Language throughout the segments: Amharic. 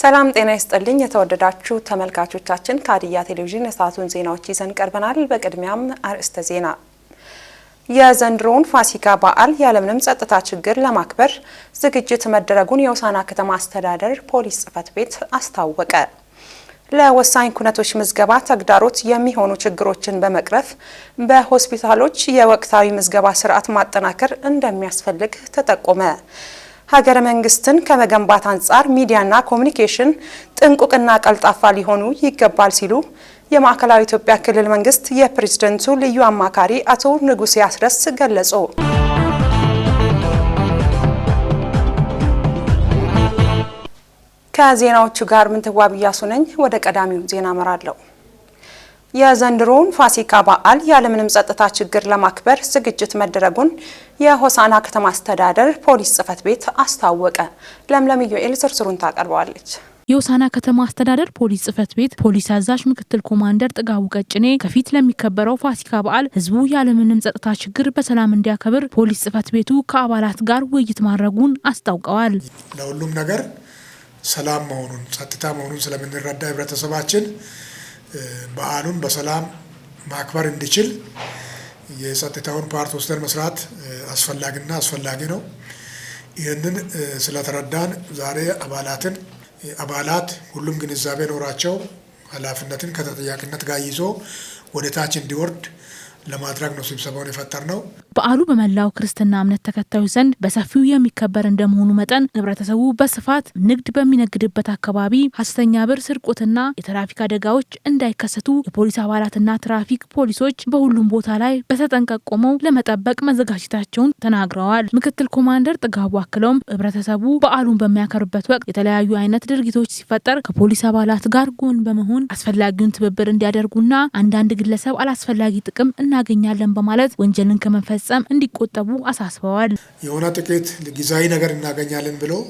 ሰላም ጤና ይስጥልኝ የተወደዳችሁ ተመልካቾቻችን ከሀዲያ ቴሌቪዥን የሰዓቱን ዜናዎች ይዘን ቀርበናል። በቅድሚያም አርዕስተ ዜና። የዘንድሮውን ፋሲካ በዓል ያለምንም ጸጥታ ችግር ለማክበር ዝግጅት መደረጉን የሆሳዕና ከተማ አስተዳደር ፖሊስ ጽሕፈት ቤት አስታወቀ። ለወሳኝ ኩነቶች ምዝገባ ተግዳሮት የሚሆኑ ችግሮችን በመቅረፍ በሆስፒታሎች የወቅታዊ ምዝገባ ስርዓት ማጠናከር እንደሚያስፈልግ ተጠቆመ። ሀገረ መንግስትን ከመገንባት አንጻር ሚዲያና ኮሙኒኬሽን ጥንቁቅና ቀልጣፋ ሊሆኑ ይገባል ሲሉ የማዕከላዊ ኢትዮጵያ ክልል መንግስት የፕሬዝዳንቱ ልዩ አማካሪ አቶ ንጉሴ አስረስ ገለጹ። ከዜናዎቹ ጋር ምንትዋብ እያሱ ነኝ። ወደ ቀዳሚው ዜና አመራለሁ። የዘንድሮውን ፋሲካ በዓል ያለምንም ጸጥታ ችግር ለማክበር ዝግጅት መደረጉን የሆሳዕና ከተማ አስተዳደር ፖሊስ ጽሕፈት ቤት አስታወቀ። ለምለም ዮኤል ዝርዝሩን ታቀርበዋለች። የሆሳዕና ከተማ አስተዳደር ፖሊስ ጽሕፈት ቤት ፖሊስ አዛዥ ምክትል ኮማንደር ጥጋቡ ቀጭኔ ከፊት ለሚከበረው ፋሲካ በዓል ህዝቡ ያለምንም ጸጥታ ችግር በሰላም እንዲያከብር ፖሊስ ጽሕፈት ቤቱ ከአባላት ጋር ውይይት ማድረጉን አስታውቀዋል። ለሁሉም ነገር ሰላም መሆኑን ጸጥታ መሆኑን ስለምንረዳ ህብረተሰባችን በዓሉን በሰላም ማክበር እንዲችል የጸጥታውን ፓርት ወስደን መስራት አስፈላጊ ነው። ይህንን ስለተረዳን ዛሬ አባላት ሁሉም ግንዛቤ ኖራቸው ኃላፊነትን ከተጠያቂነት ጋር ይዞ ወደ ታች እንዲወርድ ለማድረግ ነው ስብሰባውን የፈጠርነው። በዓሉ በመላው ክርስትና እምነት ተከታዮች ዘንድ በሰፊው የሚከበር እንደመሆኑ መጠን ህብረተሰቡ በስፋት ንግድ በሚነግድበት አካባቢ ሐሰተኛ ብር ስርቆትና የትራፊክ አደጋዎች እንዳይከሰቱ የፖሊስ አባላትና ትራፊክ ፖሊሶች በሁሉም ቦታ ላይ በተጠንቀቅ ቆመው ለመጠበቅ መዘጋጀታቸውን ተናግረዋል። ምክትል ኮማንደር ጥጋቡ አክለውም ህብረተሰቡ በዓሉን በሚያከብርበት ወቅት የተለያዩ አይነት ድርጊቶች ሲፈጠር ከፖሊስ አባላት ጋር ጎን በመሆን አስፈላጊውን ትብብር እንዲያደርጉና አንዳንድ ግለሰብ አላስፈላጊ ጥቅም እናገኛለን በማለት ወንጀልን ከመፈጸም እንዲቆጠቡ አሳስበዋል። የሆነ ጥቂት ጊዜያዊ ነገር እናገኛለን ብለው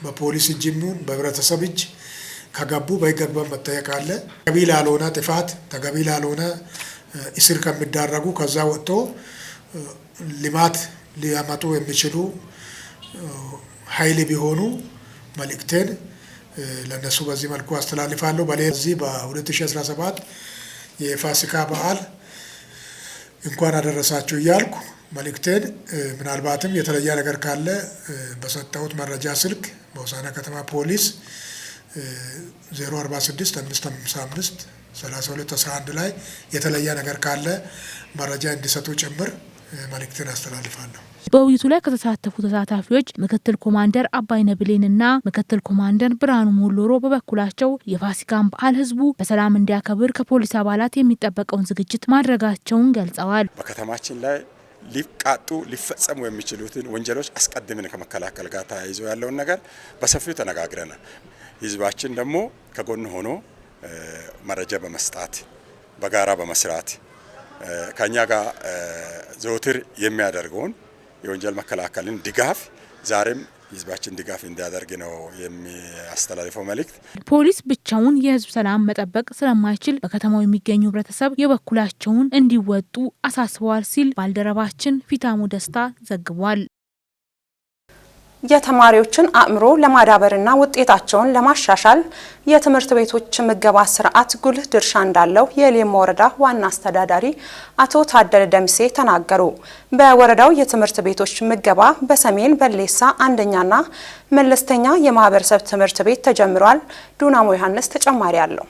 በፖሊስ እጅም በህብረተሰብ እጅ ከገቡ በህግ አግባብ መጠየቅ አለ። ተገቢ ላልሆነ ጥፋት ተገቢ ላልሆነ እስር ከሚዳረጉ ከዛ ወጥቶ ልማት ሊያመጡ የሚችሉ ኃይል ቢሆኑ መልእክቴን ለነሱ በዚህ መልኩ አስተላልፋለሁ። በዚህ በ2017 የፋሲካ በዓል እንኳን አደረሳችሁ እያልኩ መልእክቴን ምናልባትም የተለየ ነገር ካለ በሰጠሁት መረጃ ስልክ በሆሳዕና ከተማ ፖሊስ 046 555 3211 ላይ የተለየ ነገር ካለ መረጃ እንዲሰጡ ጭምር መልእክቴን አስተላልፋለሁ። በውይይቱ ላይ ከተሳተፉ ተሳታፊዎች ምክትል ኮማንደር አባይነህ ብሌንና ምክትል ኮማንደር ብርሃኑ ሞሎሮ በበኩላቸው የፋሲካን በዓል ህዝቡ በሰላም እንዲያከብር ከፖሊስ አባላት የሚጠበቀውን ዝግጅት ማድረጋቸውን ገልጸዋል። በከተማችን ላይ ሊፈጸሙ የሚችሉትን ወንጀሎች አስቀድመን ከመከላከል ጋር ተያይዞ ያለውን ነገር በሰፊው ተነጋግረናል። ህዝባችን ደግሞ ከጎን ሆኖ መረጃ በመስጣት በጋራ በመስራት ከኛ ጋር ዘውትር የሚያደርገውን የወንጀል መከላከልን ድጋፍ ዛሬም ህዝባችን ድጋፍ እንዲያደርግ ነው የሚያስተላልፈው መልእክት። ፖሊስ ብቻውን የህዝብ ሰላም መጠበቅ ስለማይችል በከተማው የሚገኙ ህብረተሰብ የበኩላቸውን እንዲወጡ አሳስበዋል ሲል ባልደረባችን ፊታሙ ደስታ ዘግቧል። የተማሪዎችን አእምሮ ለማዳበርና ውጤታቸውን ለማሻሻል የትምህርት ቤቶች ምገባ ስርዓት ጉልህ ድርሻ እንዳለው የሌሞ ወረዳ ዋና አስተዳዳሪ አቶ ታደለ ደምሴ ተናገሩ። በወረዳው የትምህርት ቤቶች ምገባ በሰሜን በሌሳ አንደኛና መለስተኛ የማህበረሰብ ትምህርት ቤት ተጀምሯል። ዱናሞ ዮሐንስ ተጨማሪ አለው።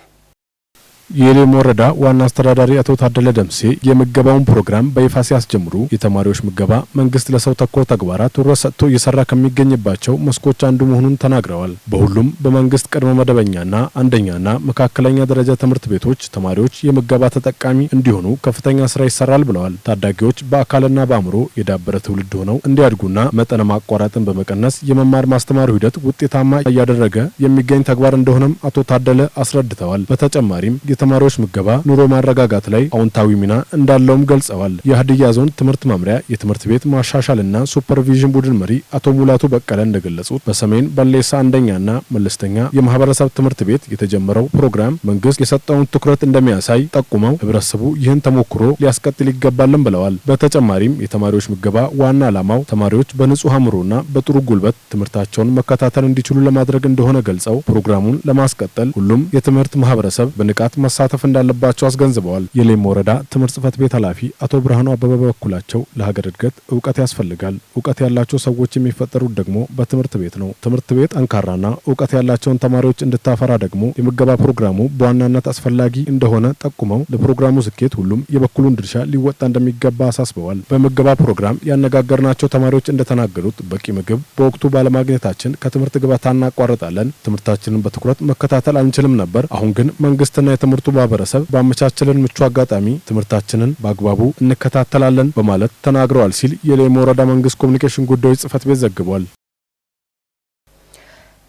የሌሞ ወረዳ ዋና አስተዳዳሪ አቶ ታደለ ደምሴ የምገባውን ፕሮግራም በይፋ ሲያስጀምሩ የተማሪዎች ምገባ መንግስት ለሰው ተኮር ተግባራት ትኩረት ሰጥቶ እየሰራ ከሚገኝባቸው መስኮች አንዱ መሆኑን ተናግረዋል። በሁሉም በመንግስት ቅድመ መደበኛና አንደኛና መካከለኛ ደረጃ ትምህርት ቤቶች ተማሪዎች የምገባ ተጠቃሚ እንዲሆኑ ከፍተኛ ስራ ይሰራል ብለዋል። ታዳጊዎች በአካልና በአእምሮ የዳበረ ትውልድ ሆነው እንዲያድጉና መጠነ ማቋረጥን በመቀነስ የመማር ማስተማሩ ሂደት ውጤታማ እያደረገ የሚገኝ ተግባር እንደሆነም አቶ ታደለ አስረድተዋል። በተጨማሪም የተማሪዎች ምገባ ኑሮ ማረጋጋት ላይ አዎንታዊ ሚና እንዳለውም ገልጸዋል። የሀዲያ ዞን ትምህርት መምሪያ የትምህርት ቤት ማሻሻልና ሱፐርቪዥን ቡድን መሪ አቶ ሙላቱ በቀለ እንደገለጹት በሰሜን በሌሳ አንደኛና መለስተኛ የማህበረሰብ ትምህርት ቤት የተጀመረው ፕሮግራም መንግስት የሰጠውን ትኩረት እንደሚያሳይ ጠቁመው ህብረተሰቡ ይህን ተሞክሮ ሊያስቀጥል ይገባልን ብለዋል። በተጨማሪም የተማሪዎች ምገባ ዋና ዓላማው ተማሪዎች በንጹህ አእምሮና በጥሩ ጉልበት ትምህርታቸውን መከታተል እንዲችሉ ለማድረግ እንደሆነ ገልጸው ፕሮግራሙን ለማስቀጠል ሁሉም የትምህርት ማህበረሰብ በንቃት መሳተፍ እንዳለባቸው አስገንዝበዋል። የሌም ወረዳ ትምህርት ጽሕፈት ቤት ኃላፊ አቶ ብርሃኑ አበበ በበኩላቸው ለሀገር እድገት እውቀት ያስፈልጋል። እውቀት ያላቸው ሰዎች የሚፈጠሩት ደግሞ በትምህርት ቤት ነው። ትምህርት ቤት ጠንካራና እውቀት ያላቸውን ተማሪዎች እንድታፈራ ደግሞ የምገባ ፕሮግራሙ በዋናነት አስፈላጊ እንደሆነ ጠቁመው ለፕሮግራሙ ስኬት ሁሉም የበኩሉን ድርሻ ሊወጣ እንደሚገባ አሳስበዋል። በምገባ ፕሮግራም ያነጋገርናቸው ተማሪዎች እንደተናገሩት በቂ ምግብ በወቅቱ ባለማግኘታችን ከትምህርት ገበታ እናቋርጣለን። ትምህርታችንን በትኩረት መከታተል አንችልም ነበር። አሁን ግን መንግስትና የትምህርቱ ማህበረሰብ ባመቻቸልን ምቹ አጋጣሚ ትምህርታችንን በአግባቡ እንከታተላለን በማለት ተናግረዋል ሲል የሌም ወረዳ መንግስት ኮሚኒኬሽን ጉዳዮች ጽሕፈት ቤት ዘግቧል።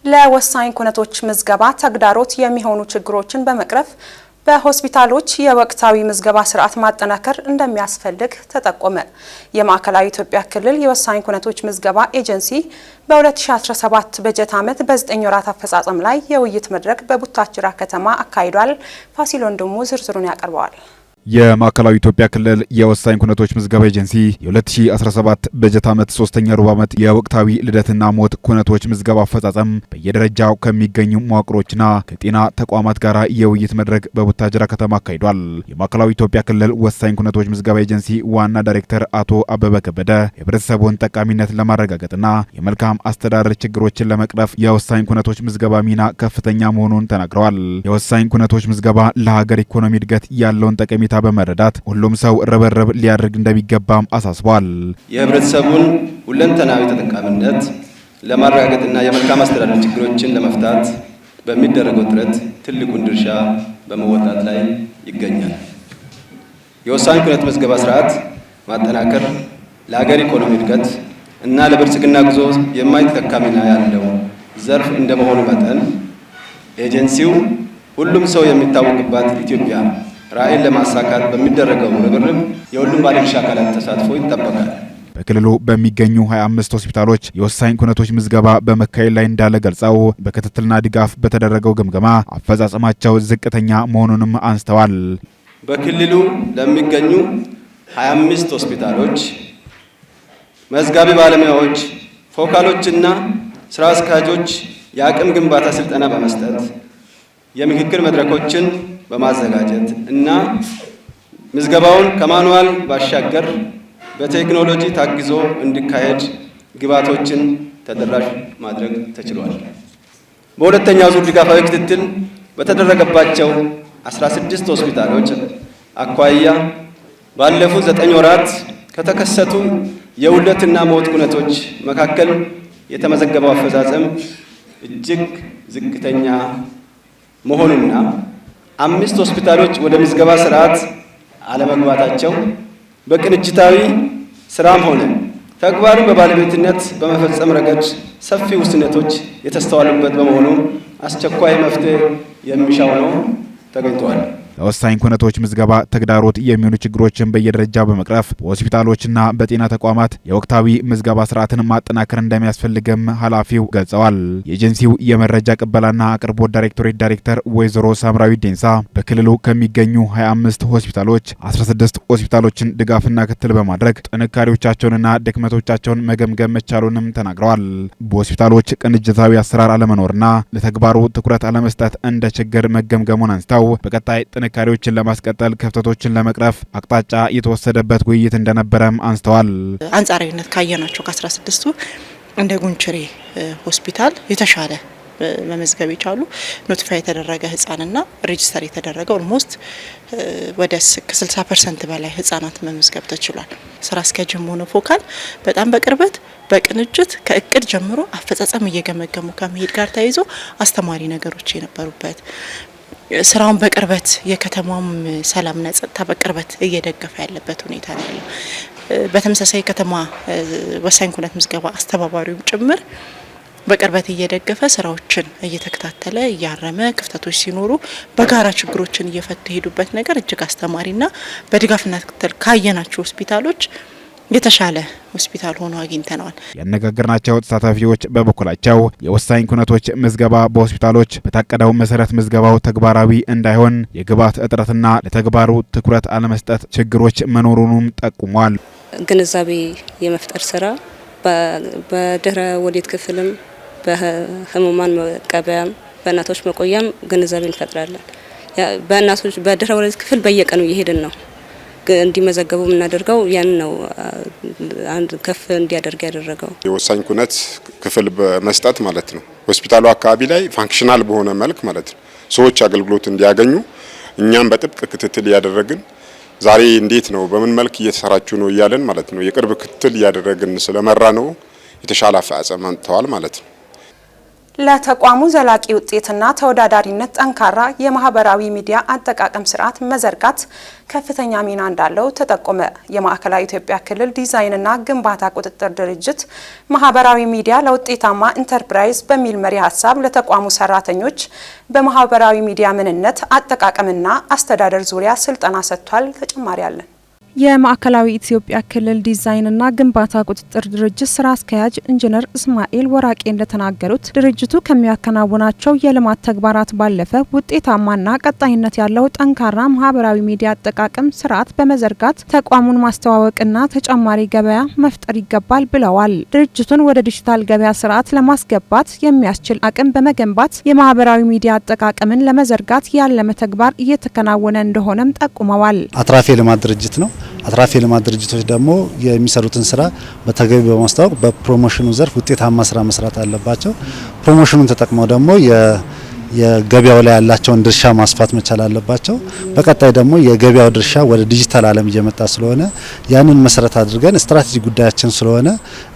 ለወሳኝ ኩነቶች ምዝገባ ተግዳሮት የሚሆኑ ችግሮችን በመቅረፍ በሆስፒታሎች የወቅታዊ ምዝገባ ስርዓት ማጠናከር እንደሚያስፈልግ ተጠቆመ። የማዕከላዊ ኢትዮጵያ ክልል የወሳኝ ኩነቶች ምዝገባ ኤጀንሲ በ2017 በጀት ዓመት በ9 ወራት አፈጻጸም ላይ የውይይት መድረክ በቡታጅራ ከተማ አካሂዷል። ፋሲል ወንድሙ ዝርዝሩን ያቀርበዋል። የማዕከላዊ ኢትዮጵያ ክልል የወሳኝ ኩነቶች ምዝገባ ኤጀንሲ የ2017 በጀት ዓመት 3ኛ ሩብ ዓመት የወቅታዊ ልደትና ሞት ኩነቶች ምዝገባ አፈጻጸም በየደረጃው ከሚገኙ መዋቅሮችና ከጤና ተቋማት ጋር የውይይት መድረክ በቡታጅራ ከተማ አካሂዷል። የማዕከላዊ ኢትዮጵያ ክልል ወሳኝ ኩነቶች ምዝገባ ኤጀንሲ ዋና ዳይሬክተር አቶ አበበ ከበደ የህብረተሰቡን ጠቃሚነት ለማረጋገጥና የመልካም አስተዳደር ችግሮችን ለመቅረፍ የወሳኝ ኩነቶች ምዝገባ ሚና ከፍተኛ መሆኑን ተናግረዋል። የወሳኝ ኩነቶች ምዝገባ ለሀገር ኢኮኖሚ እድገት ያለውን ጠቀሜታ በመረዳት ሁሉም ሰው ርብርብ ሊያደርግ እንደሚገባም አሳስቧል። የህብረተሰቡን ሁለንተናዊ ተጠቃሚነት ለማረጋገጥና የመልካም አስተዳደር ችግሮችን ለመፍታት በሚደረገው ጥረት ትልቁን ድርሻ በመወጣት ላይ ይገኛል። የወሳኝ ኩነት ምዝገባ ስርዓት ማጠናከር ለሀገር ኢኮኖሚ እድገት እና ለብልጽግና ጉዞ የማይተካ ሚና ያለው ዘርፍ እንደመሆኑ መጠን ኤጀንሲው ሁሉም ሰው የሚታወቅባት ኢትዮጵያ ራዕይን ለማሳካት በሚደረገው ርብርብ የሁሉም ባለድርሻ አካላት ተሳትፎ ይጠበቃል። በክልሉ በሚገኙ 25 ሆስፒታሎች የወሳኝ ኩነቶች ምዝገባ በመካሄድ ላይ እንዳለ ገልጸው በክትትልና ድጋፍ በተደረገው ግምገማ አፈጻጸማቸው ዝቅተኛ መሆኑንም አንስተዋል። በክልሉ ለሚገኙ 25 ሆስፒታሎች መዝጋቢ ባለሙያዎች፣ ፎካሎችና ስራ አስኪያጆች የአቅም ግንባታ ስልጠና በመስጠት የምክክር መድረኮችን በማዘጋጀት እና ምዝገባውን ከማኑዋል ባሻገር በቴክኖሎጂ ታግዞ እንዲካሄድ ግብዓቶችን ተደራሽ ማድረግ ተችሏል። በሁለተኛው ዙር ድጋፋዊ ክትትል በተደረገባቸው 16 ሆስፒታሎች አኳያ ባለፉት 9 ወራት ከተከሰቱ የውልደትና ሞት ኩነቶች መካከል የተመዘገበው አፈጻጸም እጅግ ዝቅተኛ መሆኑና 5 ሆስፒታሎች ወደ ምዝገባ ስርዓት አለመግባታቸው በቅንጅታዊ ስራም ሆነ ተግባሩን በባለቤትነት በመፈጸም ረገድ ሰፊ ውስንነቶች የተስተዋሉበት በመሆኑ አስቸኳይ መፍትሄ የሚሻው ነው ተገኝቷል። ለወሳኝ ኩነቶች ምዝገባ ተግዳሮት የሚሆኑ ችግሮችን በየደረጃው በመቅረፍ በሆስፒታሎችና በጤና ተቋማት የወቅታዊ ምዝገባ ስርዓትን ማጠናከር እንደሚያስፈልግም ኃላፊው ገልጸዋል። የኤጀንሲው የመረጃ ቅበላና አቅርቦት ዳይሬክቶሬት ዳይሬክተር ወይዘሮ ሳምራዊ ዴንሳ በክልሉ ከሚገኙ 25 ሆስፒታሎች 16 ሆስፒታሎችን ድጋፍና ክትል በማድረግ ጥንካሬዎቻቸውንና ድክመቶቻቸውን መገምገም መቻሉንም ተናግረዋል። በሆስፒታሎች ቅንጅታዊ አሰራር አለመኖርና ለተግባሩ ትኩረት አለመስጠት እንደ ችግር መገምገሙን አንስተው በቀጣይ ጥንካሬዎችን ለማስቀጠል ክፍተቶችን ለመቅረፍ አቅጣጫ የተወሰደበት ውይይት እንደነበረም አንስተዋል። አንጻራዊነት ካየናቸው ከ16ቱ እንደ ጉንችሬ ሆስፒታል የተሻለ መመዝገብ የቻሉ ኖቲፋይ የተደረገ ህጻንና ሬጂስተር የተደረገ ኦልሞስት ወደ 60% በላይ ህጻናት መመዝገብ ተችሏል። ስራ አስኪያጅም ሆነ ፎካል በጣም በቅርበት በቅንጅት ከእቅድ ጀምሮ አፈጻጸም እየገመገሙ ከመሄድ ጋር ተያይዞ አስተማሪ ነገሮች የነበሩበት ስራውን በቅርበት የከተማውም ሰላምና ጸጥታ በቅርበት እየደገፈ ያለበት ሁኔታ ነው ያለው። በተመሳሳይ ከተማ ወሳኝ ኩነት ምዝገባ አስተባባሪው ጭምር በቅርበት እየደገፈ ስራዎችን እየተከታተለ እያረመ ክፍተቶች ሲኖሩ በጋራ ችግሮችን እየፈቱ ሄዱበት ነገር እጅግ አስተማሪና በድጋፍና ክትትል ካየናቸው ሆስፒታሎች የተሻለ ሆስፒታል ሆኖ አግኝተናል። ያነጋገርናቸው ተሳታፊዎች በበኩላቸው የወሳኝ ኩነቶች ምዝገባ በሆስፒታሎች በታቀደው መሰረት ምዝገባው ተግባራዊ እንዳይሆን የግብዓት እጥረትና ለተግባሩ ትኩረት አለመስጠት ችግሮች መኖሩንም ጠቁሟል። ግንዛቤ የመፍጠር ስራ በድህረ ወሊድ ክፍልም በህሙማን መቀበያም በእናቶች መቆያም ግንዛቤ እንፈጥራለን። በእናቶች በድህረ ወሊድ ክፍል በየቀኑ እየሄድን ነው እንዲመዘገቡ የምናደርገው ያን ነው አንድ ከፍ እንዲያደርግ ያደረገው የወሳኝ ኩነት ክፍል በመስጠት ማለት ነው። ሆስፒታሉ አካባቢ ላይ ፋንክሽናል በሆነ መልክ ማለት ነው ሰዎች አገልግሎት እንዲያገኙ እኛም በጥብቅ ክትትል ያደረግን ዛሬ እንዴት ነው በምን መልክ እየተሰራችሁ ነው እያለን ማለት ነው የቅርብ ክትትል ያደረግን ስለመራ ነው የተሻለ አፈጻጸም አንተዋል ማለት ነው። ለተቋሙ ዘላቂ ውጤትና ተወዳዳሪነት ጠንካራ የማህበራዊ ሚዲያ አጠቃቀም ስርዓት መዘርጋት ከፍተኛ ሚና እንዳለው ተጠቆመ። የማዕከላዊ ኢትዮጵያ ክልል ዲዛይንና ግንባታ ቁጥጥር ድርጅት ማህበራዊ ሚዲያ ለውጤታማ ኢንተርፕራይዝ በሚል መሪ ሀሳብ ለተቋሙ ሰራተኞች በማህበራዊ ሚዲያ ምንነት አጠቃቀምና አስተዳደር ዙሪያ ስልጠና ሰጥቷል። ተጨማሪ አለን። የማዕከላዊ ኢትዮጵያ ክልል ዲዛይንና ግንባታ ቁጥጥር ድርጅት ስራ አስኪያጅ ኢንጂነር እስማኤል ወራቄ እንደተናገሩት ድርጅቱ ከሚያከናውናቸው የልማት ተግባራት ባለፈ ውጤታማና ቀጣይነት ያለው ጠንካራ ማህበራዊ ሚዲያ አጠቃቀም ስርዓት በመዘርጋት ተቋሙን ማስተዋወቅና ተጨማሪ ገበያ መፍጠር ይገባል ብለዋል። ድርጅቱን ወደ ዲጂታል ገበያ ስርዓት ለማስገባት የሚያስችል አቅም በመገንባት የማህበራዊ ሚዲያ አጠቃቀምን ለመዘርጋት ያለመ ተግባር እየተከናወነ እንደሆነም ጠቁመዋል። አትራፊ የልማት ድርጅት ነው። አትራፊ የልማት ድርጅቶች ደግሞ የሚሰሩትን ስራ በተገቢ በማስተዋወቅ በፕሮሞሽኑ ዘርፍ ውጤታማ ስራ መስራት አለባቸው። ፕሮሞሽኑን ተጠቅመው ደግሞ የገበያው ላይ ያላቸውን ድርሻ ማስፋት መቻል አለባቸው። በቀጣይ ደግሞ የገበያው ድርሻ ወደ ዲጂታል ዓለም እየመጣ ስለሆነ ያንን መሰረት አድርገን ስትራቴጂ ጉዳያችን ስለሆነ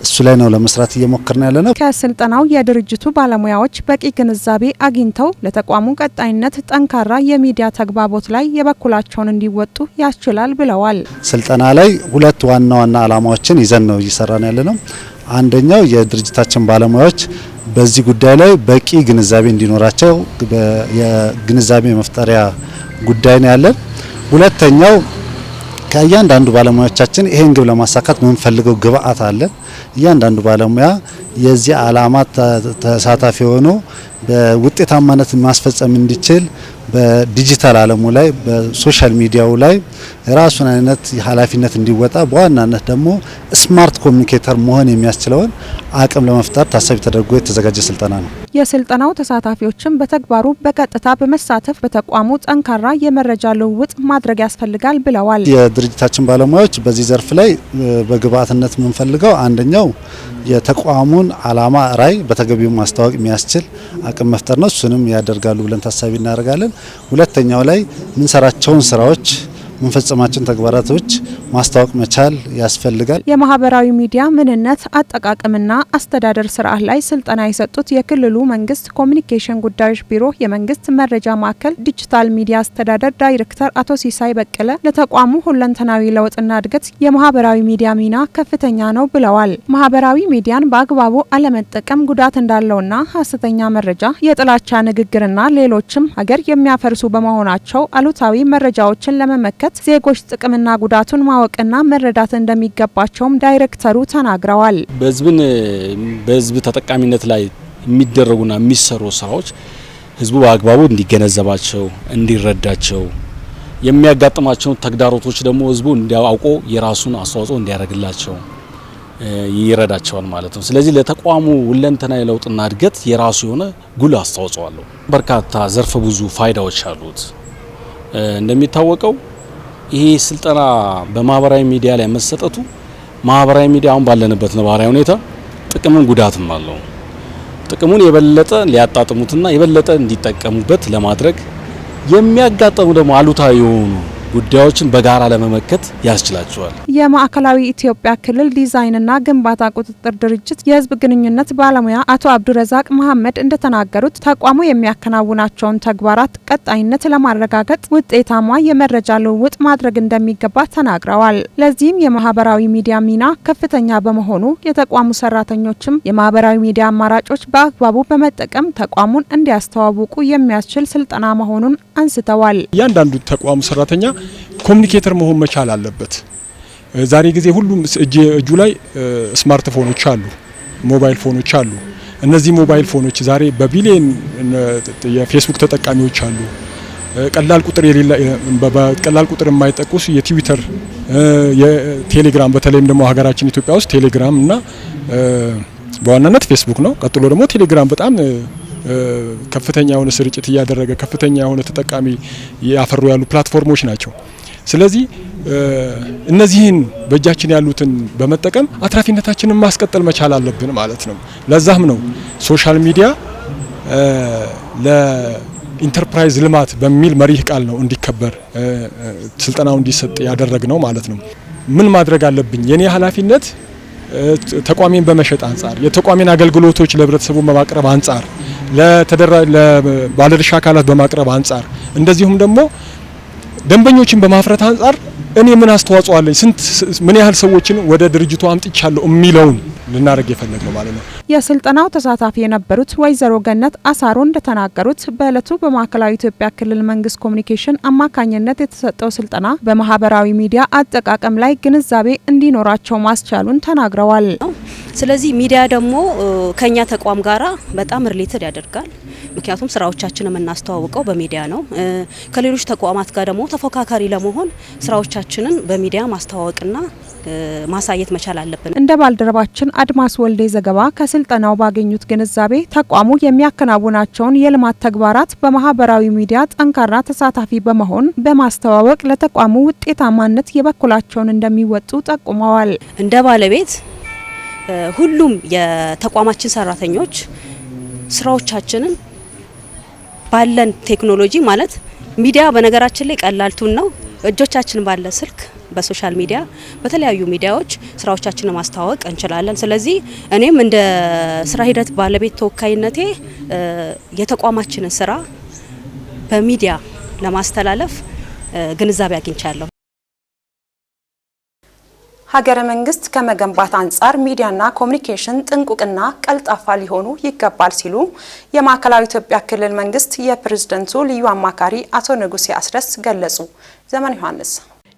እሱ ላይ ነው ለመስራት እየሞከርን ያለነው። ከስልጠናው የድርጅቱ ባለሙያዎች በቂ ግንዛቤ አግኝተው ለተቋሙ ቀጣይነት ጠንካራ የሚዲያ ተግባቦት ላይ የበኩላቸውን እንዲወጡ ያስችላል ብለዋል። ስልጠና ላይ ሁለት ዋና ዓላማዎችን ይዘን ነው እየሰራን ያለነው። አንደኛው የድርጅታችን ባለሙያዎች በዚህ ጉዳይ ላይ በቂ ግንዛቤ እንዲኖራቸው የግንዛቤ መፍጠሪያ ጉዳይ ነው ያለን። ሁለተኛው ከእያንዳንዱ ባለሙያዎቻችን ይሄን ግብ ለማሳካት የምንፈልገው ግብአት አለን። እያንዳንዱ ባለሙያ የዚህ ዓላማ ተሳታፊ ሆኖ በውጤታማነት ማስፈጸም እንዲችል በዲጂታል ዓለሙ ላይ በሶሻል ሚዲያው ላይ ራሱን አይነት ኃላፊነት እንዲወጣ በዋናነት ደግሞ ስማርት ኮሚኒኬተር መሆን የሚያስችለውን አቅም ለመፍጠር ታሳቢ ተደርጎ የተዘጋጀ ስልጠና ነው። የስልጠናው ተሳታፊዎችም በተግባሩ በቀጥታ በመሳተፍ በተቋሙ ጠንካራ የመረጃ ልውውጥ ማድረግ ያስፈልጋል ብለዋል። የድርጅታችን ባለሙያዎች በዚህ ዘርፍ ላይ በግብአትነት የምንፈልገው አንደኛው የተቋሙን ዓላማ ራዕይ በተገቢው ማስተዋወቅ የሚያስችል አቅም መፍጠር ነው። እሱንም ያደርጋሉ ብለን ታሳቢ እናደርጋለን። ሁለተኛው ላይ የምንሰራቸውን ስራዎች መንፈጸማችን ተግባራቶች ማስተዋወቅ መቻል ያስፈልጋል። የማህበራዊ ሚዲያ ምንነት አጠቃቀምና አስተዳደር ስርዓት ላይ ስልጠና የሰጡት የክልሉ መንግስት ኮሚኒኬሽን ጉዳዮች ቢሮ የመንግስት መረጃ ማዕከል ዲጂታል ሚዲያ አስተዳደር ዳይሬክተር አቶ ሲሳይ በቀለ ለተቋሙ ሁለንተናዊ ለውጥና እድገት የማህበራዊ ሚዲያ ሚና ከፍተኛ ነው ብለዋል። ማህበራዊ ሚዲያን በአግባቡ አለመጠቀም ጉዳት እንዳለውና ሀሰተኛ መረጃ፣ የጥላቻ ንግግርና ሌሎችም ሀገር የሚያፈርሱ በመሆናቸው አሉታዊ መረጃዎችን ለመመከት ዜጎች ጥቅምና ጉዳቱን ማወቅና መረዳት እንደሚገባቸውም ዳይሬክተሩ ተናግረዋል። በህዝብ ተጠቃሚነት ላይ የሚደረጉና የሚሰሩ ስራዎች ህዝቡ በአግባቡ እንዲገነዘባቸው፣ እንዲረዳቸው፣ የሚያጋጥማቸውን ተግዳሮቶች ደግሞ ህዝቡ እንዲያውቁ የራሱን አስተዋጽኦ እንዲያደርግላቸው ይረዳቸዋል ማለት ነው። ስለዚህ ለተቋሙ ሁለንተናዊ ለውጥና እድገት የራሱ የሆነ ጉልህ አስተዋጽኦ አለው። በርካታ ዘርፈ ብዙ ፋይዳዎች አሉት። እንደሚታወቀው ይሄ ስልጠና በማህበራዊ ሚዲያ ላይ መሰጠቱ ማህበራዊ ሚዲያ አሁን ባለንበት ነባራዊ ሁኔታ ጥቅምን ጉዳትም አለው። ጥቅሙን የበለጠ ሊያጣጥሙትና የበለጠ እንዲጠቀሙበት ለማድረግ የሚያጋጥሙ ደግሞ አሉታዊ የሆኑ ጉዳዮችን በጋራ ለመመከት ያስችላቸዋል። የማዕከላዊ ኢትዮጵያ ክልል ዲዛይንና ግንባታ ቁጥጥር ድርጅት የህዝብ ግንኙነት ባለሙያ አቶ አብዱረዛቅ መሐመድ እንደተናገሩት ተቋሙ የሚያከናውናቸውን ተግባራት ቀጣይነት ለማረጋገጥ ውጤታማ የመረጃ ልውውጥ ማድረግ እንደሚገባ ተናግረዋል። ለዚህም የማህበራዊ ሚዲያ ሚና ከፍተኛ በመሆኑ የተቋሙ ሰራተኞችም የማህበራዊ ሚዲያ አማራጮች በአግባቡ በመጠቀም ተቋሙን እንዲያስተዋውቁ የሚያስችል ስልጠና መሆኑን አንስተዋል። እያንዳንዱ ተቋሙ ሰራተኛ ኮሙኒኬተር መሆን መቻል አለበት። ዛሬ ጊዜ ሁሉም እጁ ላይ ስማርትፎኖች አሉ፣ ሞባይል ፎኖች አሉ። እነዚህ ሞባይል ፎኖች ዛሬ በቢሊየን የፌስቡክ ተጠቃሚዎች አሉ። ቀላል ቁጥር የማይጠቁስ የትዊተር የቴሌግራም በተለይም ደግሞ ሀገራችን ኢትዮጵያ ውስጥ ቴሌግራም እና በዋናነት ፌስቡክ ነው። ቀጥሎ ደግሞ ቴሌግራም በጣም ከፍተኛ የሆነ ስርጭት እያደረገ ከፍተኛ የሆነ ተጠቃሚ ያፈሩ ያሉ ፕላትፎርሞች ናቸው። ስለዚህ እነዚህን በእጃችን ያሉትን በመጠቀም አትራፊነታችንን ማስቀጠል መቻል አለብን ማለት ነው። ለዛም ነው ሶሻል ሚዲያ ለኢንተርፕራይዝ ልማት በሚል መሪህ ቃል ነው እንዲከበር ስልጠናው እንዲሰጥ ያደረግነው ማለት ነው። ምን ማድረግ አለብኝ? የኔ ኃላፊነት ተቋሜን በመሸጥ አንጻር፣ የተቋሜን አገልግሎቶች ለህብረተሰቡ በማቅረብ አንጻር፣ ለባለድርሻ አካላት በማቅረብ አንጻር፣ እንደዚሁም ደግሞ ደንበኞችን በማፍራት አንጻር እኔ ምን አስተዋጽኦ አለኝ፣ ምን ያህል ሰዎችን ወደ ድርጅቱ አምጥቻለሁ የሚለውን ልናደርግ የፈለግነው ማለት ነው። የስልጠናው ተሳታፊ የነበሩት ወይዘሮ ገነት አሳሮ እንደተናገሩት በእለቱ በማዕከላዊ ኢትዮጵያ ክልል መንግስት ኮሚኒኬሽን አማካኝነት የተሰጠው ስልጠና በማህበራዊ ሚዲያ አጠቃቀም ላይ ግንዛቤ እንዲኖራቸው ማስቻሉን ተናግረዋል። ስለዚህ ሚዲያ ደግሞ ከኛ ተቋም ጋራ በጣም ሪሌትድ ያደርጋል። ምክንያቱም ስራዎቻችንን የምናስተዋውቀው በሚዲያ ነው። ከሌሎች ተቋማት ጋር ደግሞ ተፎካካሪ ለመሆን ስራዎቻችንን በሚዲያ ማስተዋወቅና ማሳየት መቻል አለብን። እንደ ባልደረባችን አድማስ ወልዴ ዘገባ ከስልጠናው ባገኙት ግንዛቤ ተቋሙ የሚያከናውናቸውን የልማት ተግባራት በማህበራዊ ሚዲያ ጠንካራ ተሳታፊ በመሆን በማስተዋወቅ ለተቋሙ ውጤታማነት የበኩላቸውን እንደሚወጡ ጠቁመዋል። እንደ ባለቤት ሁሉም የተቋማችን ሰራተኞች ስራዎቻችንን ባለን ቴክኖሎጂ ማለት ሚዲያ በነገራችን ላይ ቀላልቱን ነው እጆቻችን ባለ ስልክ በሶሻል ሚዲያ በተለያዩ ሚዲያዎች ስራዎቻችንን ማስተዋወቅ እንችላለን። ስለዚህ እኔም እንደ ስራ ሂደት ባለቤት ተወካይነቴ የተቋማችንን ስራ በሚዲያ ለማስተላለፍ ግንዛቤ አግኝቻለሁ። ሀገረ መንግስት ከመገንባት አንጻር ሚዲያና ኮሙኒኬሽን ጥንቁቅና ቀልጣፋ ሊሆኑ ይገባል ሲሉ የማዕከላዊ ኢትዮጵያ ክልል መንግስት የፕሬዝዳንቱ ልዩ አማካሪ አቶ ንጉሴ አስረስ ገለጹ። ዘመን ዮሐንስ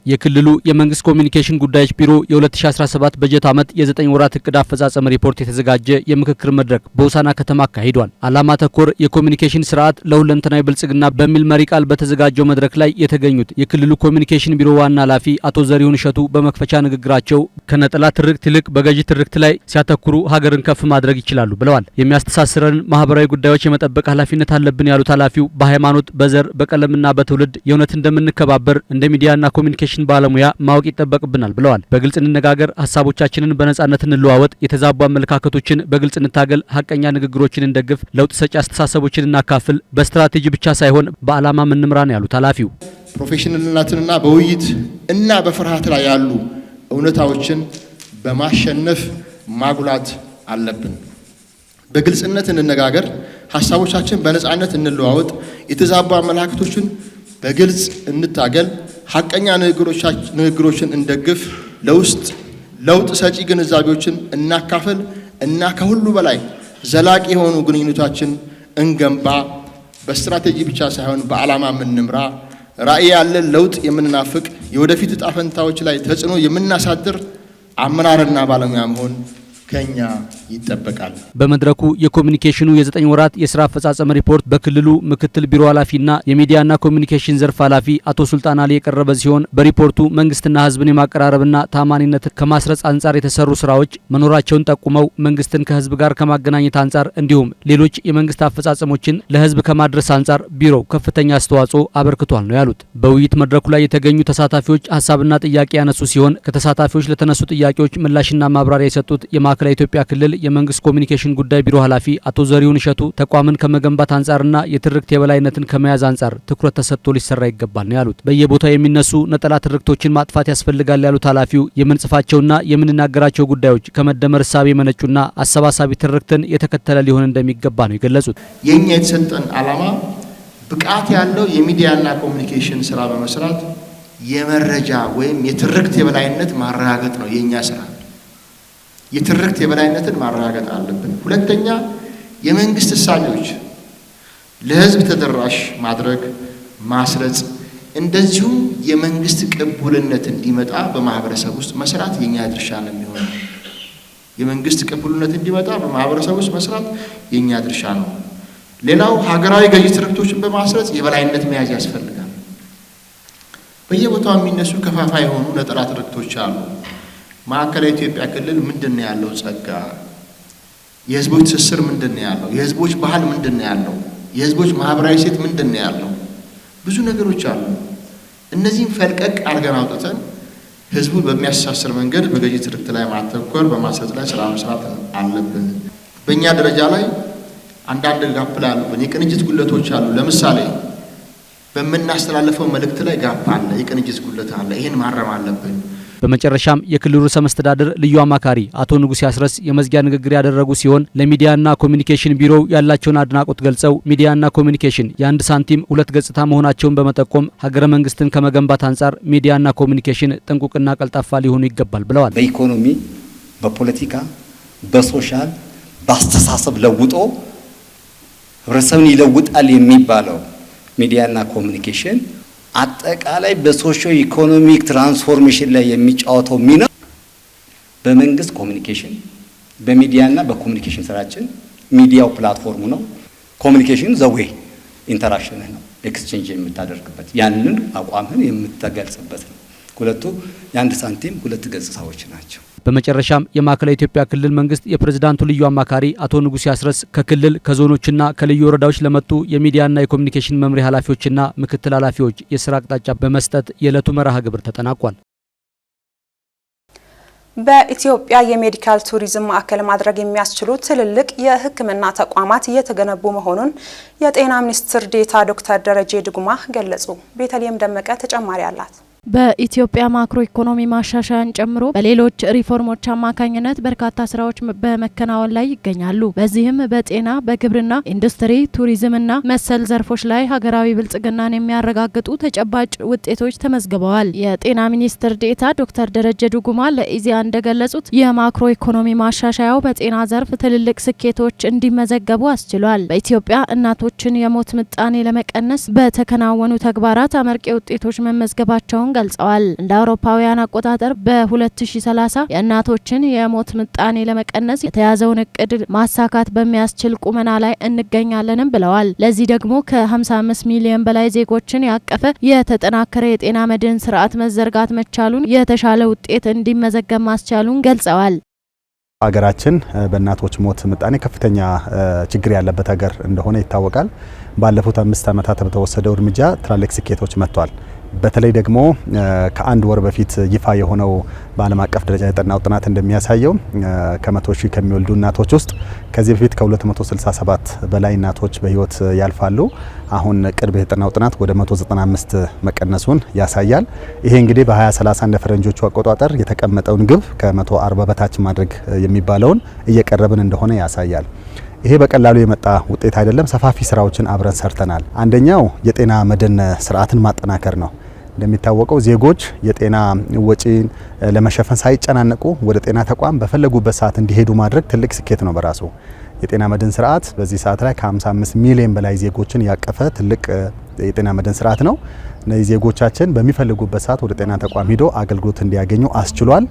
የክልሉ የመንግስት ኮሚኒኬሽን ጉዳዮች ቢሮ የ2017 በጀት ዓመት የ9 ወራት እቅድ አፈጻጸም ሪፖርት የተዘጋጀ የምክክር መድረክ በሆሳዕና ከተማ አካሂዷል። ዓላማ ተኮር የኮሚኒኬሽን ስርዓት ለሁለንተናዊ ብልጽግና በሚል መሪ ቃል በተዘጋጀው መድረክ ላይ የተገኙት የክልሉ ኮሚኒኬሽን ቢሮ ዋና ኃላፊ አቶ ዘሪሁን እሸቱ በመክፈቻ ንግግራቸው ከነጠላ ትርክት ይልቅ በገዢ ትርክት ላይ ሲያተኩሩ ሀገርን ከፍ ማድረግ ይችላሉ ብለዋል። የሚያስተሳስረን ማህበራዊ ጉዳዮች የመጠበቅ ኃላፊነት አለብን ያሉት ኃላፊው በሃይማኖት፣ በዘር፣ በቀለምና በትውልድ የእውነት እንደምንከባበር እንደ ሚዲያና ኮሚኒኬሽን ባለሙያ ማወቅ ይጠበቅብናል ብለዋል። በግልጽ እንነጋገር፣ ሀሳቦቻችንን በነጻነት እንለዋወጥ፣ የተዛቡ አመለካከቶችን በግልጽ እንታገል፣ ሀቀኛ ንግግሮችን እንደግፍ፣ ለውጥ ሰጪ አስተሳሰቦችን እናካፍል፣ በስትራቴጂ ብቻ ሳይሆን በዓላማ እንምራን ያሉት ኃላፊው ፕሮፌሽናልነትንና በውይይት እና በፍርሃት ላይ ያሉ እውነታዎችን በማሸነፍ ማጉላት አለብን። በግልጽነት እንነጋገር፣ ሀሳቦቻችን በነጻነት እንለዋወጥ፣ የተዛቡ አመለካከቶችን በግልጽ እንታገል፣ ሀቀኛ ንግግሮችን እንደግፍ፣ ለውስጥ ለውጥ ሰጪ ግንዛቤዎችን እናካፍል እና ከሁሉ በላይ ዘላቂ የሆኑ ግንኙነቶችን እንገንባ። በስትራቴጂ ብቻ ሳይሆን በዓላማ እንምራ። ራዕይ ያለን ለውጥ የምንናፍቅ የወደፊት ዕጣ ፈንታዎች ላይ ተጽዕኖ የምናሳድር አመራርና ባለሙያ መሆን ከኛ ይጠበቃል። በመድረኩ የኮሚኒኬሽኑ የ9 ወራት የስራ አፈጻጸም ሪፖርት በክልሉ ምክትል ቢሮ ኃላፊና የሚዲያና ኮሚኒኬሽን ዘርፍ ኃላፊ አቶ ሱልጣን አሊ የቀረበ ሲሆን በሪፖርቱ መንግስትና ህዝብን የማቀራረብና ታማኒነት ከማስረጽ አንጻር የተሰሩ ስራዎች መኖራቸውን ጠቁመው መንግስትን ከህዝብ ጋር ከማገናኘት አንጻር እንዲሁም ሌሎች የመንግስት አፈጻጸሞችን ለህዝብ ከማድረስ አንጻር ቢሮው ከፍተኛ አስተዋጽኦ አበርክቷል ነው ያሉት። በውይይት መድረኩ ላይ የተገኙ ተሳታፊዎች ሀሳብና ጥያቄ ያነሱ ሲሆን ከተሳታፊዎች ለተነሱ ጥያቄዎች ምላሽና ማብራሪያ የሰጡት የማዕከላዊ ኢትዮጵያ ክልል የመንግስት ኮሚኒኬሽን ጉዳይ ቢሮ ኃላፊ አቶ ዘሪሁን እሸቱ ተቋምን ከመገንባት አንጻርና የትርክት የበላይነትን ከመያዝ አንጻር ትኩረት ተሰጥቶ ሊሰራ ይገባል ነው ያሉት። በየቦታው የሚነሱ ነጠላ ትርክቶችን ማጥፋት ያስፈልጋል ያሉት ኃላፊው የምንጽፋቸውና የምንናገራቸው ጉዳዮች ከመደመር እሳቤ የመነጩና አሰባሳቢ ትርክትን የተከተለ ሊሆን እንደሚገባ ነው የገለጹት። የኛ የተሰጠን ዓላማ ብቃት ያለው የሚዲያና ኮሚኒኬሽን ስራ በመስራት የመረጃ ወይም የትርክት የበላይነት ማረጋገጥ ነው የኛ ስራ። የትርክት የበላይነትን ማረጋገጥ አለብን። ሁለተኛ የመንግስት እሳቤዎች ለህዝብ ተደራሽ ማድረግ ማስረጽ፣ እንደዚሁም የመንግስት ቅቡልነት እንዲመጣ በማህበረሰብ ውስጥ መስራት የኛ ድርሻ ነው የሚሆነው። የመንግስት ቅቡልነት እንዲመጣ በማህበረሰብ ውስጥ መስራት የኛ ድርሻ ነው። ሌላው ሀገራዊ ገዢ ትርክቶችን በማስረጽ የበላይነት መያዝ ያስፈልጋል። በየቦታው የሚነሱ ከፋፋይ የሆኑ ነጠላ ትርክቶች አሉ። ማዕከላዊ ኢትዮጵያ ክልል ምንድነው ያለው ጸጋ? የህዝቦች ትስስር ምንድነው ያለው? የህዝቦች ባህል ምንድነው ያለው? የህዝቦች ማህበራዊ ሴት ምንድነው ያለው? ብዙ ነገሮች አሉ። እነዚህን ፈልቀቅ አድርገን አውጥተን ህዝቡን በሚያስተሳስር መንገድ በገዢ ትርክት ላይ ማተኮር በማስረጽ ላይ ስራ መስራት አለብን። በእኛ ደረጃ ላይ አንዳንድ ጋፕ ላይ አሉብን። የቅንጅት ጉለቶች አሉ። ለምሳሌ በመናስተላልፈው መልእክት ላይ ጋፕ አለ፣ የቅንጅት ጉለት አለ። ይሄን ማረም አለብን። በመጨረሻም የክልሉ ርዕሰ መስተዳድር ልዩ አማካሪ አቶ ንጉሴ አስረስ የመዝጊያ ንግግር ያደረጉ ሲሆን ለሚዲያና ኮሚኒኬሽን ቢሮው ያላቸውን አድናቆት ገልጸው ሚዲያና ኮሚኒኬሽን የአንድ ሳንቲም ሁለት ገጽታ መሆናቸውን በመጠቆም ሀገረ መንግስትን ከመገንባት አንጻር ሚዲያና ኮሚኒኬሽን ጥንቁቅና ቀልጣፋ ሊሆኑ ይገባል ብለዋል። በኢኮኖሚ፣ በፖለቲካ፣ በሶሻል፣ በአስተሳሰብ ለውጦ ህብረተሰብን ይለውጣል የሚባለው ሚዲያና ኮሚኒኬሽን አጠቃላይ በሶሾ ኢኮኖሚክ ትራንስፎርሜሽን ላይ የሚጫወተው ሚና በመንግስት ኮሚኒኬሽን በሚዲያና በኮሚኒኬሽን ስራችን ሚዲያው ፕላትፎርሙ ነው። ኮሚኒኬሽን ዘዌ ኢንተራክሽን ነው፣ ኤክስቼንጅ የምታደርግበት ያንን አቋምህን የምትገልጽበት ነው። ሁለቱ የአንድ ሳንቲም ሁለት ገጽታዎች ናቸው። በመጨረሻም የማዕከላዊ ኢትዮጵያ ክልል መንግስት የፕሬዝዳንቱ ልዩ አማካሪ አቶ ንጉሴ አስረስ ከክልል ከዞኖችና ከልዩ ወረዳዎች ለመጡ የሚዲያና የኮሚኒኬሽን መምሪያ ኃላፊዎችና ምክትል ኃላፊዎች የስራ አቅጣጫ በመስጠት የዕለቱ መርሃ ግብር ተጠናቋል። በኢትዮጵያ የሜዲካል ቱሪዝም ማዕከል ማድረግ የሚያስችሉ ትልልቅ የሕክምና ተቋማት እየተገነቡ መሆኑን የጤና ሚኒስትር ዴኤታ ዶክተር ደረጀ ድጉማ ገለጹ። ቤተልሔም ደመቀ ተጨማሪ አላት። በኢትዮጵያ ማክሮ ኢኮኖሚ ማሻሻያን ጨምሮ በሌሎች ሪፎርሞች አማካኝነት በርካታ ስራዎች በመከናወን ላይ ይገኛሉ። በዚህም በጤና፣ በግብርና፣ ኢንዱስትሪ፣ ቱሪዝምና መሰል ዘርፎች ላይ ሀገራዊ ብልጽግናን የሚያረጋግጡ ተጨባጭ ውጤቶች ተመዝግበዋል። የጤና ሚኒስትር ዴኤታ ዶክተር ደረጀ ድጉማ ለኢዜአ እንደገለጹት የማክሮ ኢኮኖሚ ማሻሻያው በጤና ዘርፍ ትልልቅ ስኬቶች እንዲመዘገቡ አስችሏል። በኢትዮጵያ እናቶችን የሞት ምጣኔ ለመቀነስ በተከናወኑ ተግባራት አመርቂ ውጤቶች መመዝገባቸውን ገልጸዋል። እንደ አውሮፓውያን አቆጣጠር በ2030 የእናቶችን የሞት ምጣኔ ለመቀነስ የተያዘውን እቅድ ማሳካት በሚያስችል ቁመና ላይ እንገኛለንም ብለዋል። ለዚህ ደግሞ ከ55 ሚሊዮን በላይ ዜጎችን ያቀፈ የተጠናከረ የጤና መድን ስርዓት መዘርጋት መቻሉን የተሻለ ውጤት እንዲመዘገብ ማስቻሉን ገልጸዋል። ሀገራችን በእናቶች ሞት ምጣኔ ከፍተኛ ችግር ያለበት ሀገር እንደሆነ ይታወቃል። ባለፉት 5 ዓመታት በተወሰደው እርምጃ ትላልቅ ስኬቶች መጥቷል። በተለይ ደግሞ ከአንድ ወር በፊት ይፋ የሆነው በዓለም አቀፍ ደረጃ የጠናው ጥናት እንደሚያሳየው ከ100 ሺህ ከሚወልዱ እናቶች ውስጥ ከዚህ በፊት ከ267 በላይ እናቶች በህይወት ያልፋሉ። አሁን ቅርብ የጠናው ጥናት ወደ 195 መቀነሱን ያሳያል። ይሄ እንግዲህ በ2030 እንደ ፈረንጆቹ አቆጣጠር የተቀመጠውን ግብ ከ140 በታች ማድረግ የሚባለውን እየቀረብን እንደሆነ ያሳያል። ይሄ በቀላሉ የመጣ ውጤት አይደለም። ሰፋፊ ስራዎችን አብረን ሰርተናል። አንደኛው የጤና መድን ስርዓትን ማጠናከር ነው። እንደሚታወቀው ዜጎች የጤና ወጪን ለመሸፈን ሳይጨናነቁ ወደ ጤና ተቋም በፈለጉበት ሰዓት እንዲሄዱ ማድረግ ትልቅ ስኬት ነው በራሱ። የጤና መድን ስርዓት በዚህ ሰዓት ላይ ከ55 ሚሊዮን በላይ ዜጎችን ያቀፈ ትልቅ የጤና መድን ስርዓት ነው። እነዚህ ዜጎቻችን በሚፈልጉበት ሰዓት ወደ ጤና ተቋም ሄዶ አገልግሎት እንዲያገኙ አስችሏል።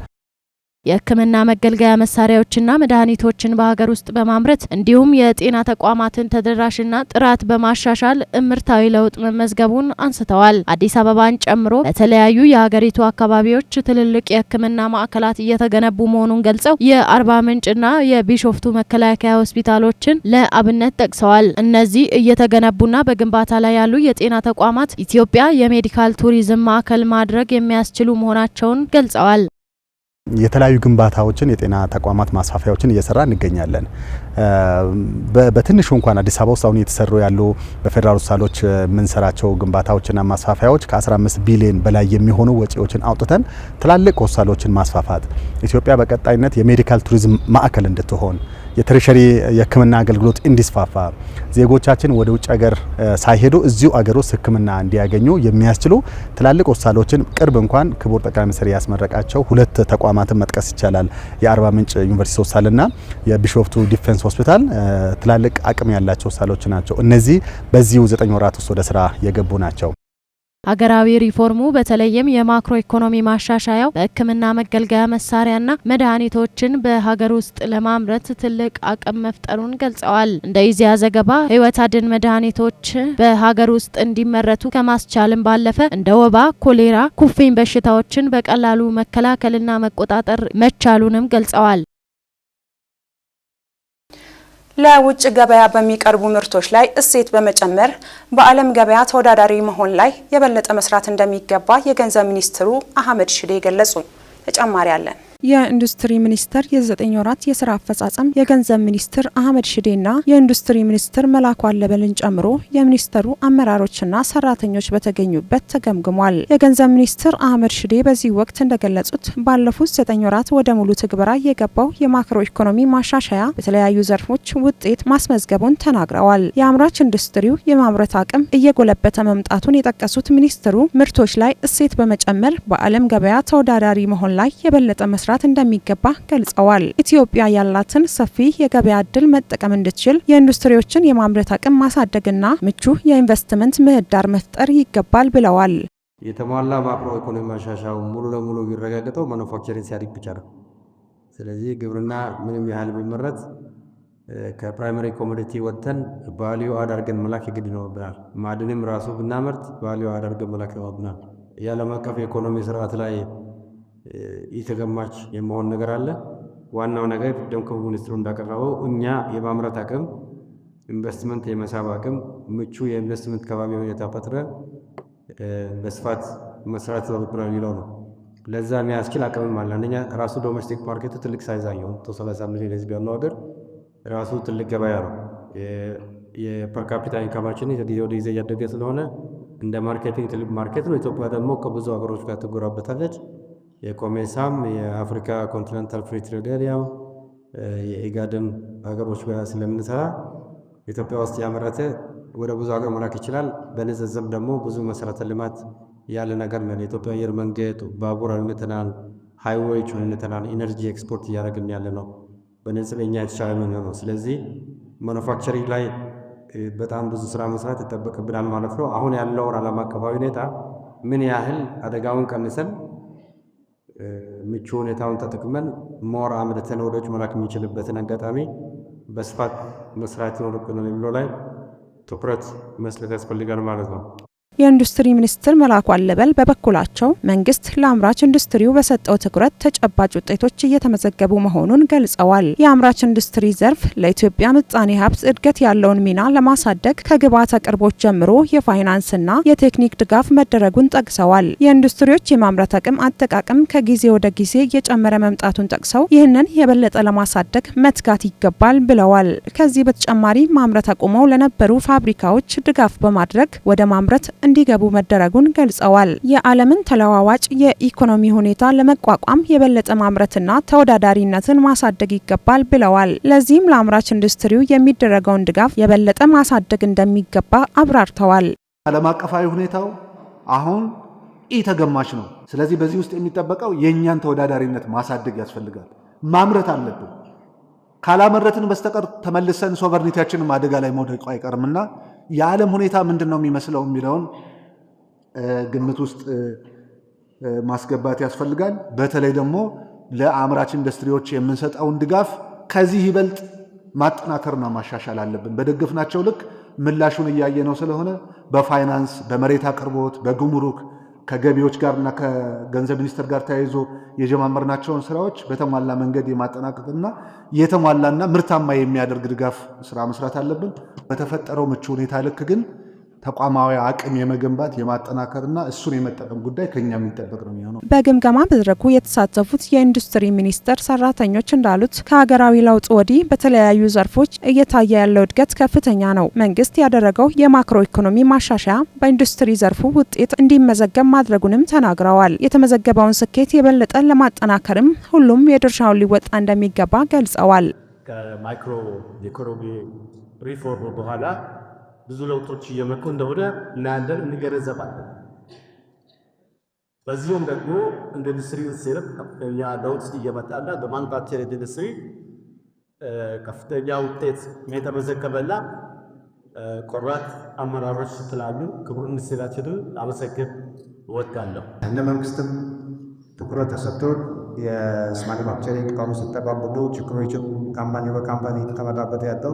የሕክምና መገልገያ መሳሪያዎችና መድኃኒቶችን በሀገር ውስጥ በማምረት እንዲሁም የጤና ተቋማትን ተደራሽና ጥራት በማሻሻል እምርታዊ ለውጥ መመዝገቡን አንስተዋል። አዲስ አበባን ጨምሮ በተለያዩ የሀገሪቱ አካባቢዎች ትልልቅ የሕክምና ማዕከላት እየተገነቡ መሆኑን ገልጸው የአርባ ምንጭና የቢሾፍቱ መከላከያ ሆስፒታሎችን ለአብነት ጠቅሰዋል። እነዚህ እየተገነቡና በግንባታ ላይ ያሉ የጤና ተቋማት ኢትዮጵያ የሜዲካል ቱሪዝም ማዕከል ማድረግ የሚያስችሉ መሆናቸውን ገልጸዋል። የተለያዩ ግንባታዎችን የጤና ተቋማት ማስፋፊያዎችን እየሰራ እንገኛለን። በትንሹ እንኳን አዲስ አበባ ውስጥ አሁን እየተሰሩ ያሉ በፌዴራል ሆስፒታሎች የምንሰራቸው ግንባታዎችና ማስፋፊያዎች ከ15 ቢሊዮን በላይ የሚሆኑ ወጪዎችን አውጥተን ትላልቅ ሆስፒታሎችን ማስፋፋት ኢትዮጵያ በቀጣይነት የሜዲካል ቱሪዝም ማዕከል እንድትሆን የተርሸሪ የሕክምና አገልግሎት እንዲስፋፋ ዜጎቻችን ወደ ውጭ ሀገር ሳይሄዱ እዚሁ ሀገር ውስጥ ሕክምና እንዲያገኙ የሚያስችሉ ትላልቅ ሆስፒታሎችን ቅርብ እንኳን ክቡር ጠቅላይ ሚኒስትር ያስመረቃቸው 2 ተቋማትን መጥቀስ ይቻላል። የአርባ ምንጭ ዩኒቨርሲቲ ሆስፒታልና የቢሾፍቱ ዲፌንስ ሆስፒታል ትላልቅ አቅም ያላቸው ሆስፒታሎች ናቸው። እነዚህ በዚሁ 9 ወራት ውስጥ ወደ ስራ የገቡ ናቸው። ሀገራዊ ሪፎርሙ በተለይም የማክሮ ኢኮኖሚ ማሻሻያው በሕክምና መገልገያ መሳሪያና መድኃኒቶችን በሀገር ውስጥ ለማምረት ትልቅ አቅም መፍጠሩን ገልጸዋል። እንደ ኢዜአ ዘገባ ህይወት አድን መድኃኒቶች በሀገር ውስጥ እንዲመረቱ ከማስቻልም ባለፈ እንደ ወባ፣ ኮሌራ፣ ኩፍኝ በሽታዎችን በቀላሉ መከላከልና መቆጣጠር መቻሉንም ገልጸዋል። ለውጭ ገበያ በሚቀርቡ ምርቶች ላይ እሴት በመጨመር በዓለም ገበያ ተወዳዳሪ መሆን ላይ የበለጠ መስራት እንደሚገባ የገንዘብ ሚኒስትሩ አህመድ ሽዴ ገለጹ። ተጨማሪ አለን። የኢንዱስትሪ ሚኒስቴር የ9 ወራት የስራ አፈጻጸም የገንዘብ ሚኒስትር አህመድ ሽዴና የኢንዱስትሪ ሚኒስትር መላኩ አለበልን ጨምሮ የሚኒስቴሩ አመራሮችና ሰራተኞች በተገኙበት ተገምግሟል። የገንዘብ ሚኒስትር አህመድ ሽዴ በዚህ ወቅት እንደገለጹት ባለፉት 9 ወራት ወደ ሙሉ ትግበራ የገባው የማክሮ ኢኮኖሚ ማሻሻያ በተለያዩ ዘርፎች ውጤት ማስመዝገቡን ተናግረዋል። የአምራች ኢንዱስትሪው የማምረት አቅም እየጎለበተ መምጣቱን የጠቀሱት ሚኒስትሩ ምርቶች ላይ እሴት በመጨመር በዓለም ገበያ ተወዳዳሪ መሆን ላይ የበለጠ መስራት እንደሚገባ ገልጸዋል። ኢትዮጵያ ያላትን ሰፊ የገበያ እድል መጠቀም እንድትችል የኢንዱስትሪዎችን የማምረት አቅም ማሳደግና ምቹ የኢንቨስትመንት ምህዳር መፍጠር ይገባል ብለዋል። የተሟላ ማክሮ ኢኮኖሚ ማሻሻያው ሙሉ ለሙሉ ቢረጋገጠው ማኑፋክቸሪንግ ሲያድግ ብቻ ነው። ስለዚህ ግብርና ምንም ያህል ቢመረት ከፕራይመሪ ኮሞዲቲ ወጥተን ቫልዩ አድ አድርገን መላክ ግድ ይኖርብናል። ማዕድንም ራሱ ብናመርት ቫልዩ አድ አድርገን መላክ ይኖርብናል። የዓለም አቀፍ የኢኮኖሚ ስርዓት ላይ የተገማች የመሆን ነገር አለ። ዋናው ነገር ደም ክቡር ሚኒስትሩ እንዳቀረበው እኛ የማምረት አቅም፣ ኢንቨስትመንት የመሳብ አቅም፣ ምቹ የኢንቨስትመንት ከባቢ ሁኔታ ፈጥረን በስፋት መስራት ይኖርብናል የሚለው ነው። ለዛ የሚያስችል አቅምም አለ። አንደኛ ራሱ ዶሜስቲክ ማርኬቱ ትልቅ ሳይዝ አለው። 30 ሚሊዮን ህዝብ ያለው ሀገር ራሱ ትልቅ ገበያ ነው። የፐር ካፒታ ኢንካማችን ከጊዜ ወደ ጊዜ እያደገ ስለሆነ እንደ ማርኬቲንግ ትልቅ ማርኬት ነው። ኢትዮጵያ ደግሞ ከብዙ ሀገሮች ጋር ትጎራበታለች። የኮሜሳም የአፍሪካ ኮንቲኔንታል ፍሪ ትሬድ ኤሪያ የኢጋድም ሀገሮች ጋር ስለምንሰራ ኢትዮጵያ ውስጥ ያመረተ ወደ ብዙ ሀገር መላክ ይችላል። በንጽጽር ደግሞ ብዙ መሰረተ ልማት ያለ ነገር ነው። የኢትዮጵያ አየር መንገድ፣ ባቡር አልምተናል፣ ሃይዌዎች አልምተናል፣ ኢነርጂ ኤክስፖርት እያደረግን ያለ ነው። በንጽጽር እኛ የተሻለ ነው። ስለዚህ ማኑፋክቸሪንግ ላይ በጣም ብዙ ስራ መስራት ይጠበቅብናል ማለት ነው። አሁን ያለውን ዓለም አቀፋዊ ሁኔታ ምን ያህል አደጋውን ቀንሰን ምቹ ሁኔታውን ተጠቅመን ሞር አምርተን ወደ ውጭ መላክ የሚችልበትን አጋጣሚ በስፋት መስራት ይኖርብናል የሚለው ላይ ትኩረት መስጠት ያስፈልጋል ማለት ነው። የኢንዱስትሪ ሚኒስትር መላኩ አለበል በበኩላቸው መንግስት ለአምራች ኢንዱስትሪው በሰጠው ትኩረት ተጨባጭ ውጤቶች እየተመዘገቡ መሆኑን ገልጸዋል። የአምራች ኢንዱስትሪ ዘርፍ ለኢትዮጵያ ምጣኔ ሀብት እድገት ያለውን ሚና ለማሳደግ ከግብዓት አቅርቦት ጀምሮ የፋይናንስና የቴክኒክ ድጋፍ መደረጉን ጠቅሰዋል። የኢንዱስትሪዎች የማምረት አቅም አጠቃቀም ከጊዜ ወደ ጊዜ እየጨመረ መምጣቱን ጠቅሰው ይህንን የበለጠ ለማሳደግ መትጋት ይገባል ብለዋል። ከዚህ በተጨማሪ ማምረት አቁመው ለነበሩ ፋብሪካዎች ድጋፍ በማድረግ ወደ ማምረት እንዲገቡ መደረጉን ገልጸዋል። የዓለምን ተለዋዋጭ የኢኮኖሚ ሁኔታ ለመቋቋም የበለጠ ማምረትና ተወዳዳሪነትን ማሳደግ ይገባል ብለዋል። ለዚህም ለአምራች ኢንዱስትሪው የሚደረገውን ድጋፍ የበለጠ ማሳደግ እንደሚገባ አብራርተዋል። ዓለም አቀፋዊ ሁኔታው አሁን ተገማች ነው። ስለዚህ በዚህ ውስጥ የሚጠበቀው የእኛን ተወዳዳሪነት ማሳደግ ያስፈልጋል። ማምረት አለብን። ካላመረትን በስተቀር ተመልሰን ሶቨርኒቲያችንን አደጋ ላይ መውደቁ አይቀርምና የዓለም ሁኔታ ምንድን ነው የሚመስለው የሚለውን ግምት ውስጥ ማስገባት ያስፈልጋል። በተለይ ደግሞ ለአምራች ኢንዱስትሪዎች የምንሰጠውን ድጋፍ ከዚህ ይበልጥ ማጠናከርና ማሻሻል አለብን። በደገፍናቸው ልክ ምላሹን እያየነው ስለሆነ በፋይናንስ፣ በመሬት አቅርቦት፣ በጉምሩክ ከገቢዎች ጋርና ከገንዘብ ሚኒስቴር ጋር ተያይዞ የጀማመርናቸውን ስራዎች በተሟላ መንገድ የማጠናቀቅና የተሟላና ምርታማ የሚያደርግ ድጋፍ ስራ መስራት አለብን። በተፈጠረው ምቹ ሁኔታ ልክ ግን ተቋማዊ አቅም የመገንባት የማጠናከርና እሱን የመጠቀም ጉዳይ ከኛ የሚጠበቅ ነው የሚሆነው። በግምገማ መድረኩ የተሳተፉት የኢንዱስትሪ ሚኒስቴር ሰራተኞች እንዳሉት ከሀገራዊ ለውጥ ወዲህ በተለያዩ ዘርፎች እየታየ ያለው እድገት ከፍተኛ ነው። መንግስት ያደረገው የማክሮ ኢኮኖሚ ማሻሻያ በኢንዱስትሪ ዘርፉ ውጤት እንዲመዘገብ ማድረጉንም ተናግረዋል። የተመዘገበውን ስኬት የበለጠ ለማጠናከርም ሁሉም የድርሻውን ሊወጣ እንደሚገባ ገልጸዋል። ከማክሮ ኢኮኖሚ ሪፎርም በኋላ ብዙ ለውጦች እየመጡ እንደሆነ እናያለን፣ እንገነዘባለን። በዚሁም ደግሞ ኢንዱስትሪ ሴክተር ከፍተኛ ለውጥ እየመጣና በማኑፋክቸሪንግ ኢንዱስትሪ ከፍተኛ ውጤት የተመዘገበና ቆራጥ አመራሮች ስላሉ ክቡር ሚኒስትራችንን አመሰግን እወዳለሁ። እንደ መንግስትም ትኩረት ተሰጥቶ የስማርት ማኑፋክቸሪንግ ኢኮኖሚ ሲተባበሩ ችግሮችን ካምፓኒ በካምፓኒ ተመራበት ያለው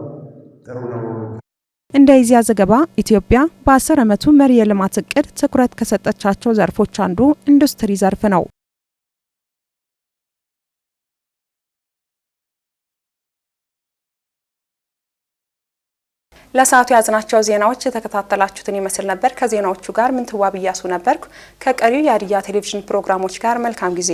ጥሩ ነው። እንደ ኢዜአ ዘገባ ኢትዮጵያ በ10 ዓመቱ መሪ የልማት እቅድ ትኩረት ከሰጠቻቸው ዘርፎች አንዱ ኢንዱስትሪ ዘርፍ ነው። ለሰዓቱ ያዝናቸው ዜናዎች የተከታተላችሁትን ይመስል ነበር። ከዜናዎቹ ጋር ምንትዋብ እያሱ ነበርኩ። ከቀሪው የሀዲያ ቴሌቪዥን ፕሮግራሞች ጋር መልካም ጊዜ